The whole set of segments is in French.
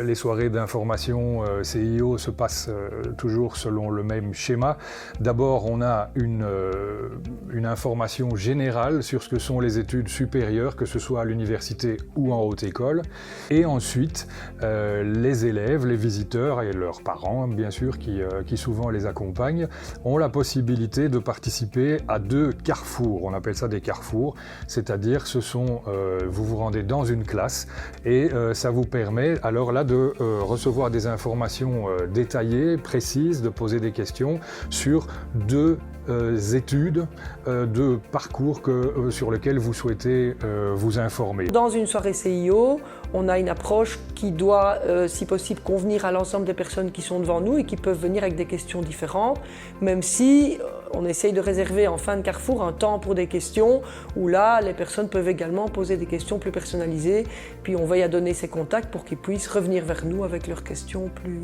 les soirées d'information CIO se passent toujours selon le même schéma. D'abord, on a une information générale sur ce que sont les études supérieures, que ce soit à l'université ou en haute école. Et ensuite, les élèves, les visiteurs et leurs parents, bien sûr, qui souvent les accompagnent, ont la possibilité de participer à 2 carrefours. On appelle ça des carrefours, c'est-à-dire vous vous rendez dans une classe et ça vous permet alors là de recevoir des informations détaillées, précises, de poser des questions sur 2 études, 2 parcours sur lesquels vous souhaitez vous informer. Dans une soirée CIO, on a une approche qui doit, si possible, convenir à l'ensemble des personnes qui sont devant nous et qui peuvent venir avec des questions différentes, même si on essaye de réserver en fin de carrefour un temps pour des questions où là, les personnes peuvent également poser des questions plus personnalisées, puis on veille à donner ces contacts pour qu'ils puissent revenir vers nous avec leurs questions plus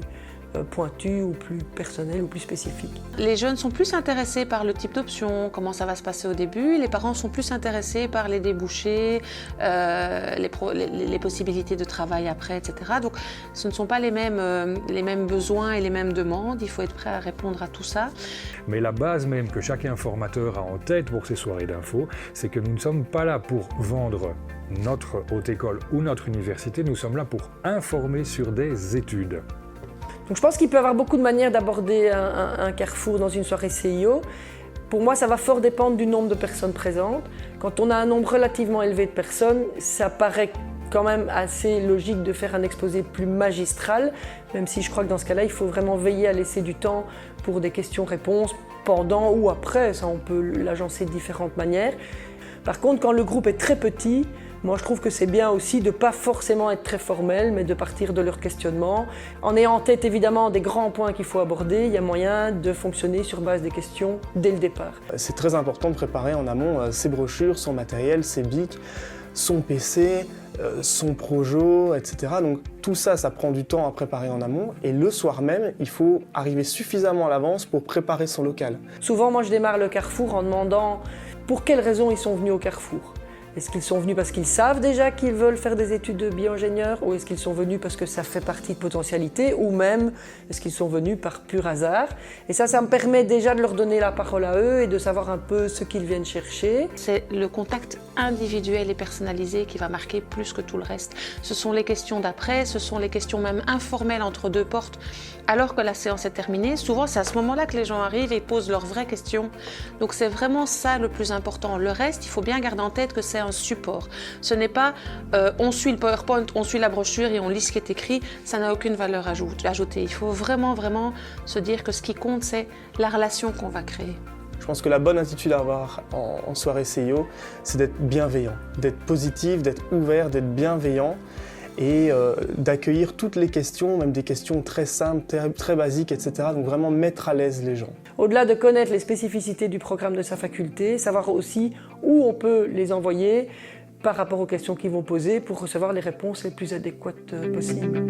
pointues ou plus personnelles ou plus spécifiques. Les jeunes sont plus intéressés par le type d'option, comment ça va se passer au début. Les parents sont plus intéressés par les débouchés, les possibilités de travail après, etc. Donc ce ne sont pas les mêmes besoins et les mêmes demandes. Il faut être prêt à répondre à tout ça. Mais la base même que chaque informateur a en tête pour ces soirées d'info, c'est que nous ne sommes pas là pour vendre notre haute école ou notre université, nous sommes là pour informer sur des études. Donc je pense qu'il peut y avoir beaucoup de manières d'aborder un carrefour dans une soirée CIO. Pour moi, ça va fort dépendre du nombre de personnes présentes. Quand on a un nombre relativement élevé de personnes, ça paraît quand même assez logique de faire un exposé plus magistral, même si je crois que dans ce cas-là, il faut vraiment veiller à laisser du temps pour des questions-réponses pendant ou après. Ça, on peut l'agencer de différentes manières. Par contre, quand le groupe est très petit, moi, je trouve que c'est bien aussi de ne pas forcément être très formel, mais de partir de leur questionnement. En ayant en tête évidemment des grands points qu'il faut aborder, il y a moyen de fonctionner sur base des questions dès le départ. C'est très important de préparer en amont ses brochures, son matériel, ses bics, son PC, son projo, etc. Donc tout ça, ça prend du temps à préparer en amont. Et le soir même, il faut arriver suffisamment à l'avance pour préparer son local. Souvent, moi, je démarre le carrefour en demandant pour quelles raisons ils sont venus au carrefour. Est-ce qu'ils sont venus parce qu'ils savent déjà qu'ils veulent faire des études de bio-ingénieur ou est-ce qu'ils sont venus parce que ça fait partie de potentialité ou même est-ce qu'ils sont venus par pur hasard? Et ça me permet déjà de leur donner la parole à eux et de savoir un peu ce qu'ils viennent chercher. C'est le contact individuel et personnalisé qui va marquer plus que tout le reste. Ce sont les questions d'après, ce sont les questions même informelles entre 2 portes. Alors que la séance est terminée, souvent c'est à ce moment-là que les gens arrivent et posent leurs vraies questions. Donc c'est vraiment ça le plus important. Le reste, il faut bien garder en tête que c'est un support. Ce n'est pas on suit le PowerPoint, on suit la brochure et on lit ce qui est écrit, ça n'a aucune valeur ajoutée. Il faut vraiment se dire que ce qui compte, c'est la relation qu'on va créer. Je pense que la bonne attitude à avoir en soirée CIO, c'est d'être bienveillant, d'être positif, d'être ouvert, d'être bienveillant et d'accueillir toutes les questions, même des questions très simples, très basiques, etc. Donc vraiment mettre à l'aise les gens. Au-delà de connaître les spécificités du programme de sa faculté, savoir aussi où on peut les envoyer par rapport aux questions qu'ils vont poser pour recevoir les réponses les plus adéquates possibles.